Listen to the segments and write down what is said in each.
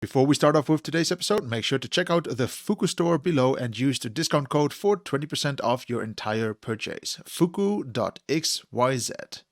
Before we start off with today's episode, make sure to check out the Fuku store below and use the discount code for 20% off your entire purchase. Fuku.xyz.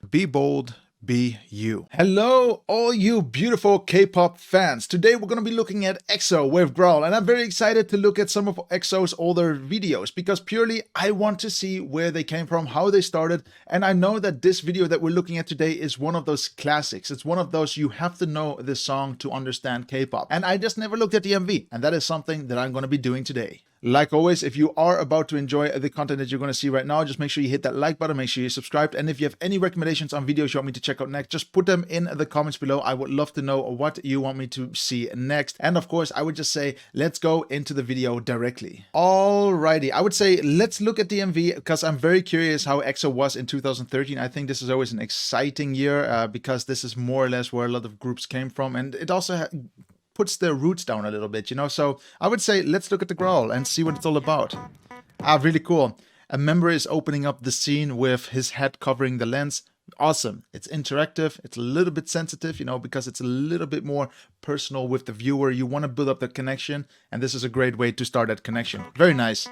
Be bold. Be you. Hello, all you beautiful K-pop fans. Today we're going to be looking at EXO with Growl, and I'm very excited to look at some of EXO's older videos because purely I want to see where they came from, how they started, and I know that this video that we're looking at today is one of those classics. It's one of those you have to know this song to understand K-pop, and I just never looked at the MV, and that is something that I'm going to be doing today. Like always, if you are about to enjoy the content that you're going to see right now, just make sure you hit that like button, make sure you're subscribed, and if you have any recommendations on videos you want me to check out next, just put them in the comments below. I would love to know what you want me to see next. And of course, I would just say, let's go into the video directly. Alrighty, I would say let's look at the MV because I'm very curious how EXO was in 2013. I think this is always an exciting year because this is more or less where a lot of groups came from, and it also puts their roots down a little bit, you know? So I would say let's look at the Growl and see what it's all about. Really cool. A member is opening up the scene with his head covering the lens. Awesome. It's interactive. It's a little bit sensitive, you know, because it's a little bit more personal with the viewer. You want to build up the connection, and this is a great way to start that connection. Very nice.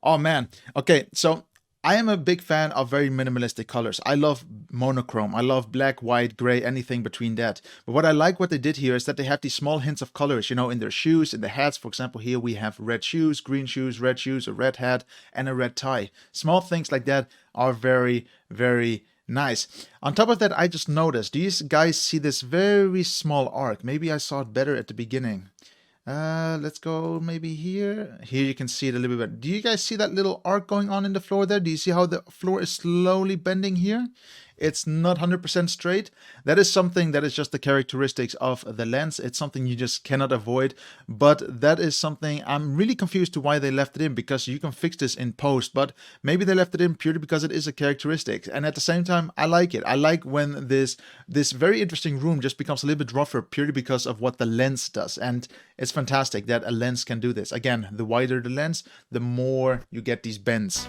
Oh man. Okay, so I am a big fan of very minimalistic colors. I love monochrome. I love black, white, gray, anything between that. But what I like what they did here is that they have these small hints of colors, you know, in their shoes, in the hats. For example, here we have red shoes, red shoes, a red hat, and a red tie. Small things like that are very, very nice. On top of that, I just noticed, do you guys see this very small arc? Maybe I saw it better at the beginning. Let's go maybe here. Here you can see it a little bit better. Do you guys see that little arc going on in the floor there? Do you see how the floor is slowly bending here? It's not 100% straight. That is something that is just the characteristics of the lens. It's something you just cannot avoid. But that is something I'm really confused to why they left it in, because you can fix this in post. But maybe they left it in purely because it is a characteristic. And at the same time, I like it. I like when this very interesting room just becomes a little bit rougher purely because of what the lens does. And it's fantastic that a lens can do this. Again, the wider the lens, the more you get these bends.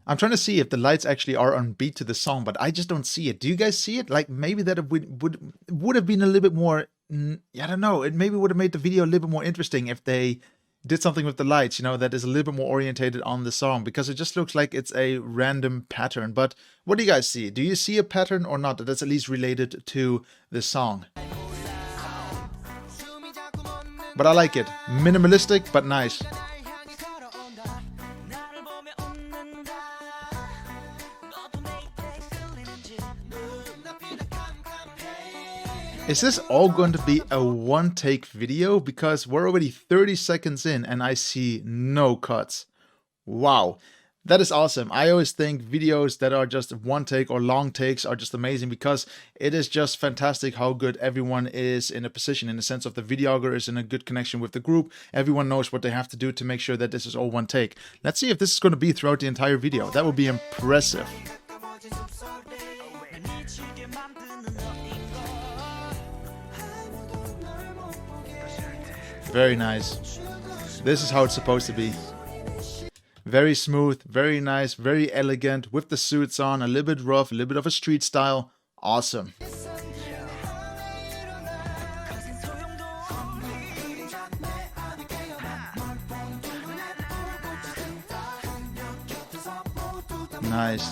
I'm trying to see if the lights actually are on beat to the song, but I just don't see it. Do you guys see it? Like maybe that it would have been a little bit more, I don't know, it maybe would have made the video a little bit more interesting if they did something with the lights, you know, that is a little bit more orientated on the song, because it just looks like it's a random pattern. But what do you guys see? Do you see a pattern or not that's at least related to the song? But I like it. Minimalistic, but nice. Is this all going to be a one-take video? Because we're already 30 seconds in and I see no cuts. Wow, that is awesome. I always think videos that are just one take or long takes are just amazing because it is just fantastic how good everyone is in a position, in the sense of the videographer is in a good connection with the group. Everyone knows what they have to do to make sure that this is all one take. Let's see if this is going to be throughout the entire video. That would be impressive. Very nice. This is how it's supposed to be. Very smooth, very nice, very elegant, with the suits on, a little bit rough, a little bit of a street style. Awesome. Nice.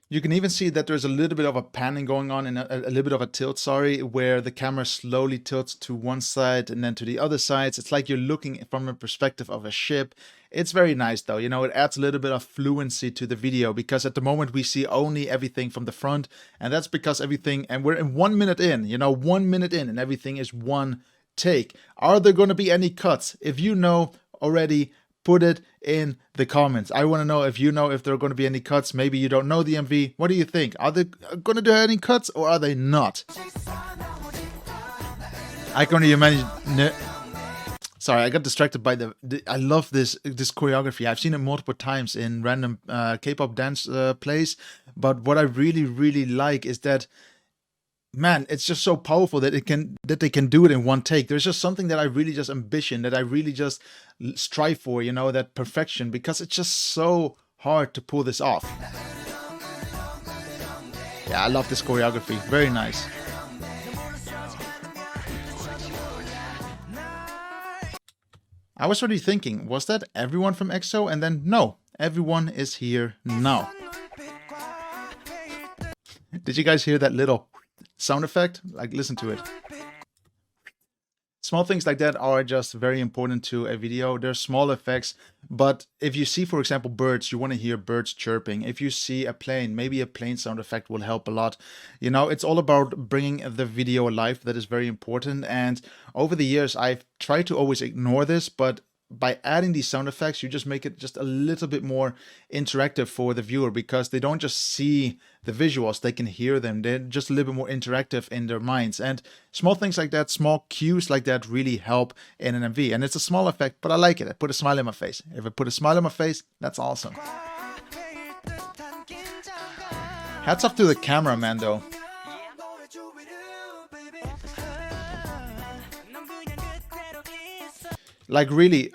You can even see that there's a little bit of a panning going on and a little bit of a tilt, where the camera slowly tilts to one side and then to the other sides. It's like you're looking from a perspective of a ship. It's very nice though, you know, it adds a little bit of fluency to the video, because at the moment we see only everything from the front, and that's because everything, and we're in 1 minute in, you know, 1 minute in, and everything is one take. Are there going to be any cuts? If you know already, put it in the comments. I want to know if you know if there are going to be any cuts. Maybe you don't know the MV. What do you think? Are they going to do any cuts or are they not? I can only imagine. Sorry, I got distracted by I love this choreography. I've seen it multiple times in random K-pop dance plays. But what I really, really like is that man, it's just so powerful that they can do it in one take. There's just something that I really just ambition, that I really just strive for, you know, that perfection, because it's just so hard to pull this off. Yeah, I love this choreography. Very nice. I was already thinking, was that everyone from EXO? And then no, everyone is here now. Did you guys hear that little sound effect? Like, listen to it. Small things like that are just very important to a video. They're small effects, but if you see, for example, birds, you want to hear birds chirping. If you see a plane, maybe a plane sound effect will help a lot. You know, it's all about bringing the video alive. That is very important. And over the years, I've tried to always ignore this, but by adding these sound effects, you just make it just a little bit more interactive for the viewer, because they don't just see the visuals, they can hear them. They're just a little bit more interactive in their minds. And small things like that, small cues like that really help in an MV. And it's a small effect, but I like it. I put a smile on my face. If I put a smile on my face, that's awesome. Hats off to the cameraman though. Like, really,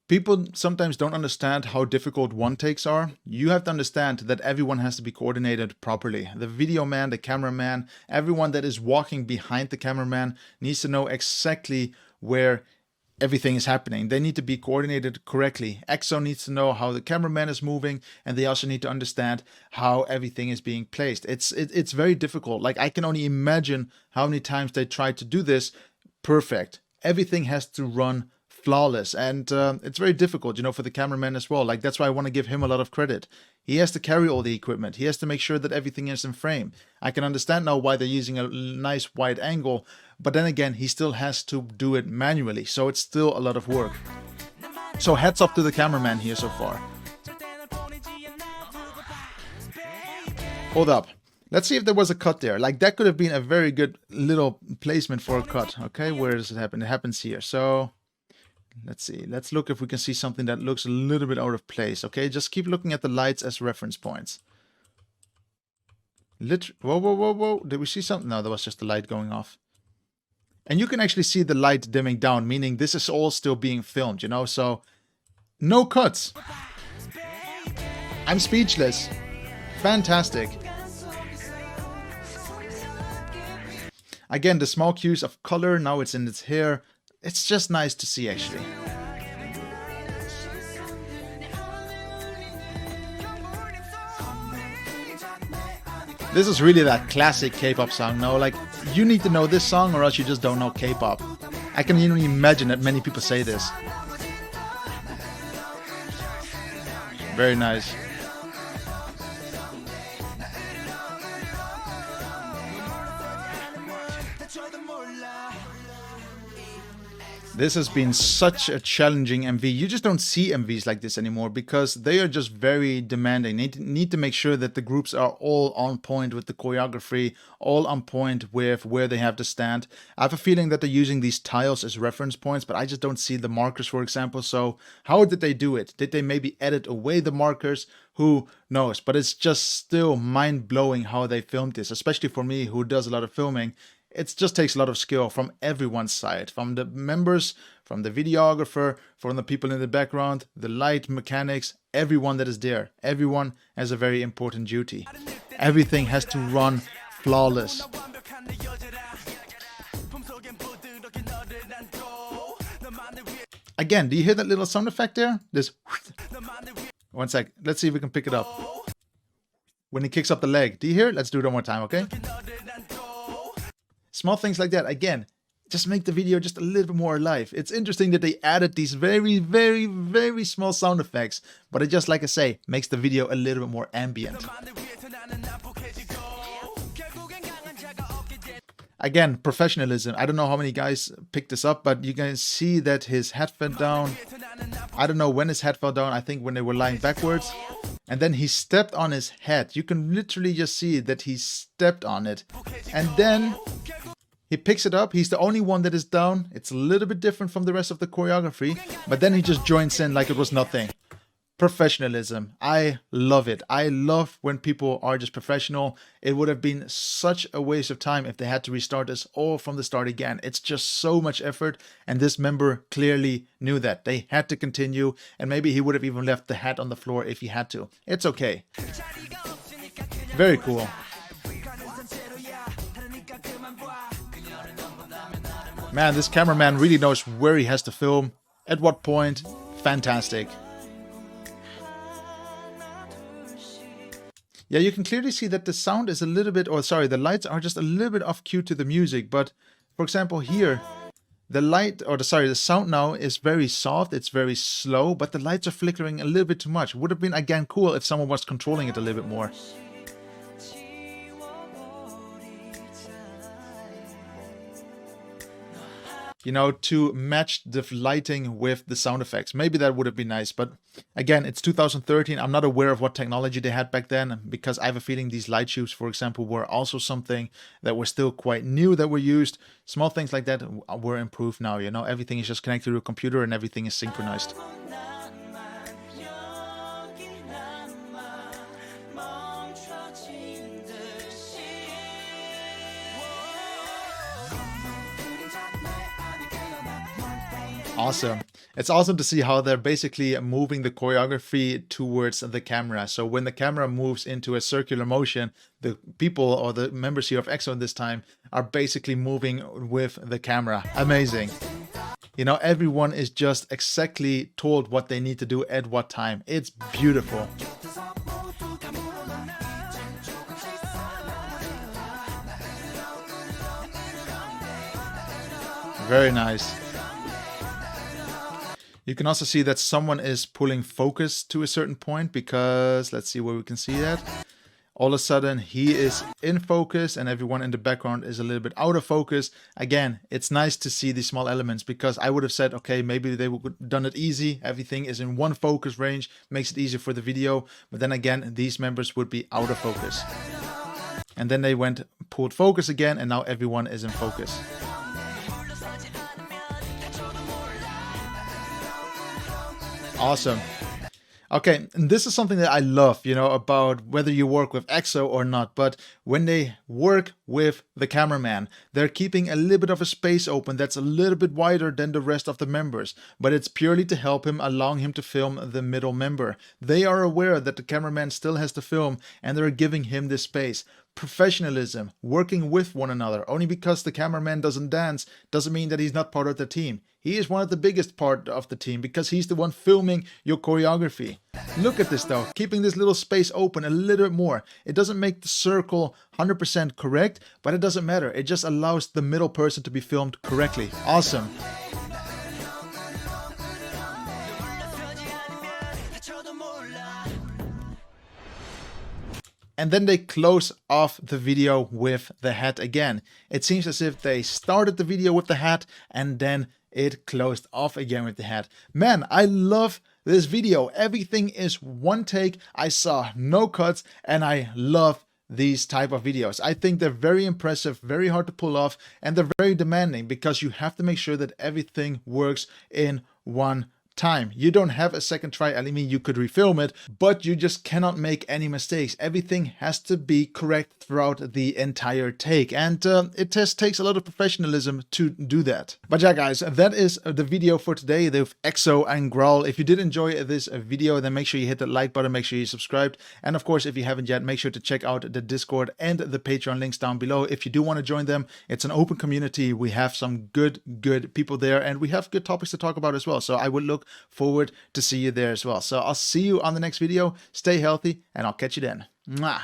people sometimes don't understand how difficult one takes are. You have to understand that everyone has to be coordinated properly. The video man, the cameraman, everyone that is walking behind the cameraman needs to know exactly where everything is happening. They need to be coordinated correctly. EXO needs to know how the cameraman is moving, and they also need to understand how everything is being placed. It's very difficult. Like, I can only imagine how many times they tried to do this perfect. Everything has to run flawless, and it's very difficult, you know, for the cameraman as well. Like, that's why I want to give him a lot of credit. He has to carry all the equipment. He has to make sure that everything is in frame. I can understand now why they're using a nice wide angle, but then again, he still has to do it manually, so it's still a lot of work. So hats off to the cameraman here so far. Hold up. Let's see if there was a cut there. Like, that could have been a very good little placement for a cut. Okay, where does it happen? It happens here. So let's see. Let's look if we can see something that looks a little bit out of place. Okay, just keep looking at the lights as reference points. Whoa, whoa, whoa, whoa. Did we see something? No, that was just the light going off. And you can actually see the light dimming down, meaning this is all still being filmed, you know? So, no cuts. I'm speechless. Fantastic. Again, the small cues of color. Now it's in its hair. It's just nice to see, actually. This is really that classic K-pop song, no? Like, you need to know this song or else you just don't know K-pop. I can even imagine that many people say this. Very nice. This has been such a challenging MV. You just don't see MVs like this anymore because they are just very demanding. They need to make sure that the groups are all on point with the choreography, all on point with where they have to stand. I have a feeling that they're using these tiles as reference points, but I just don't see the markers, for example. So how did they do it? Did they maybe edit away the markers? Who knows? But it's just still mind-blowing how they filmed this, especially for me who does a lot of filming. It just takes a lot of skill from everyone's side, from the members, from the videographer, from the people in the background, the light mechanics, everyone that is there. Everyone has a very important duty. Everything has to run flawless. Again, do you hear that little sound effect there? This. One sec. Let's see if we can pick it up. When he kicks up the leg. Do you hear it? Let's do it one more time, okay? Small things like that, again, just make the video just a little bit more alive. It's interesting that they added these very, very, very small sound effects, but it just, like I say, makes the video a little bit more ambient. Again, professionalism. I don't know how many guys picked this up, but you can see that his head fell down. I don't know when his head fell down. I think when they were lying backwards. And then he stepped on his head. You can literally just see that he stepped on it. And then he picks it up. He's the only one that is down. It's a little bit different from the rest of the choreography. But then he just joins in like it was nothing. Professionalism. I love it. I love when people are just professional. It would have been such a waste of time if they had to restart this all from the start again. It's just so much effort, and this member clearly knew that. They had to continue, and maybe he would have even left the hat on the floor if he had to. It's okay. Very cool. Man, this cameraman really knows where he has to film, at what point. Fantastic. Yeah, you can clearly see that the sound is a little bit, or sorry, the lights are just a little bit off cue to the music. But for example, here, the light, or the sound now is very soft, it's very slow, but the lights are flickering a little bit too much. Would have been, again, cool if someone was controlling it a little bit more. You know, to match the lighting with the sound effects. Maybe that would have been nice, but again, it's 2013. I'm not aware of what technology they had back then, because I have a feeling these light tubes, for example, were also something that were still quite new that were used. Small things like that were improved now, you know, everything is just connected to a computer and everything is synchronized. Awesome. It's awesome to see how they're basically moving the choreography towards the camera. So when the camera moves into a circular motion, the people, or the members here of EXO this time, are basically moving with the camera. Amazing. You know, everyone is just exactly told what they need to do at what time. It's beautiful. Very nice. You can also see that someone is pulling focus to a certain point, because let's see where we can see that. All of a sudden he is in focus and everyone in the background is a little bit out of focus. Again, it's nice to see these small elements, because I would have said, okay, maybe they would have done it easy. Everything is in one focus range, makes it easier for the video. But then again, these members would be out of focus. And then they pulled focus again, and now everyone is in focus. Awesome. Okay, and this is something that I love, you know, about whether you work with EXO or not, but when they work with the cameraman, they're keeping a little bit of a space open that's a little bit wider than the rest of the members, but it's purely to help him, allowing him to film the middle member. They are aware that the cameraman still has to film, and they're giving him this space. Professionalism, working with one another. Only because the cameraman doesn't dance doesn't mean that he's not part of the team. He is one of the biggest part of the team, because he's the one filming your choreography. Look at this though, keeping this little space open a little bit more. It doesn't make the circle 100% correct, but it doesn't matter. It just allows the middle person to be filmed correctly. Awesome. And then they close off the video with the hat again. It seems as if they started the video with the hat and then it closed off again with the hat. Man, I love this video. Everything is one take. I saw no cuts, and I love these type of videos. I think they're very impressive, very hard to pull off, and they're very demanding, because you have to make sure that everything works in one time. You don't have a second try. I mean, you could refilm it, but you just cannot make any mistakes. Everything has to be correct throughout the entire take, and it just takes a lot of professionalism to do that. But yeah, guys, that is the video for today with EXO and Growl. If you did enjoy this video, then make sure you hit the like button, make sure you subscribed, and of course, if you haven't yet, make sure to check out the Discord and the Patreon links down below if you do want to join them. It's an open community. We have some good people there, and we have good topics to talk about as well, so I would look forward to see you there as well. So I'll see you on the next video. Stay healthy, and I'll catch you then. Mwah.